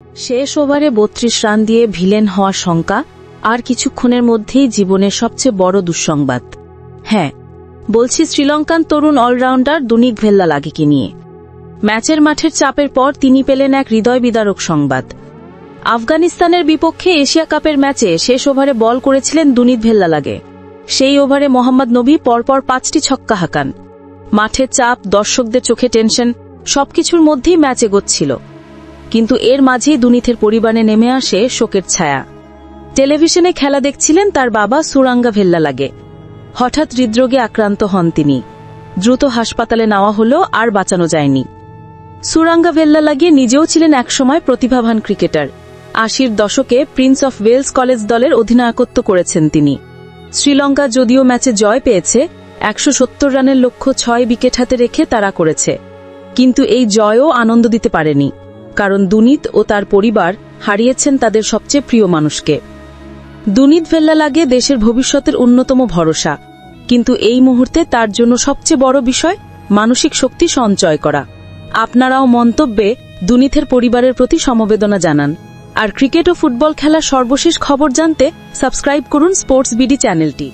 শেষ ওভারে ৩২ রান দিয়ে ভিলেন হওয়ার শঙ্কা, আর কিছুক্ষণের মধ্যেই জীবনের সবচেয়ে বড় দুঃসংবাদ। হ্যাঁ, বলছি শ্রীলঙ্কান তরুণ অলরাউন্ডার দুনিত ভেল্লালাগেকে নিয়ে। ম্যাচের মাঠের চাপের পর তিনি পেলেন এক হৃদয় বিদারক সংবাদ। আফগানিস্তানের বিপক্ষে এশিয়া কাপের ম্যাচে শেষ ওভারে বল করেছিলেন দুনিত ভেল্লালাগে। সেই ওভারে মোহাম্মদ নবী পরপর ৫টি ছক্কা হাঁকান। মাঠের চাপ, দর্শকদের চোখে টেনশন, সবকিছুর মধ্যেই ম্যাচ এগোচ্ছিল। কিন্তু এর মাঝেই দুনিতের পরিবারে নেমে আসে শোকের ছায়া। টেলিভিশনে খেলা দেখছিলেন তার বাবা সুরাঙ্গা ভেল্লালাগে। হঠাৎ হৃদরোগে আক্রান্ত হন তিনি। দ্রুত হাসপাতালে নেওয়া হল, আর বাঁচানো যায়নি। সুরাঙ্গা ভেল্লালাগে নিজেও ছিলেন একসময় প্রতিভাবান ক্রিকেটার। ৮০-র দশকে প্রিন্স অফ ওয়েলস কলেজ দলের অধিনায়কত্ব করেছেন তিনি। শ্রীলঙ্কা যদিও ম্যাচে জয় পেয়েছে, ১৭০ রানের লক্ষ্য ৬ উইকেট হাতে রেখে তারা করেছে। কিন্তু এই জয়ও আনন্দ দিতে পারেনি, কারণ দুনিত ও তার পরিবার হারিয়েছেন তাদের সবচেয়ে প্রিয় মানুষকে। দুনিত ভেল্লালাগে দেশের ভবিষ্যতের অন্যতম ভরসা, কিন্তু এই মুহূর্তে তার জন্য সবচেয়ে বড় বিষয় মানসিক শক্তি সঞ্চয় করা। আপনারাও মন্তব্যে দুনিতের পরিবারের প্রতি সমবেদনা জানান। আর ক্রিকেট ও ফুটবল খেলার সর্বশেষ খবর জানতে সাবস্ক্রাইব করুন স্পোর্টস বিডি চ্যানেলটি।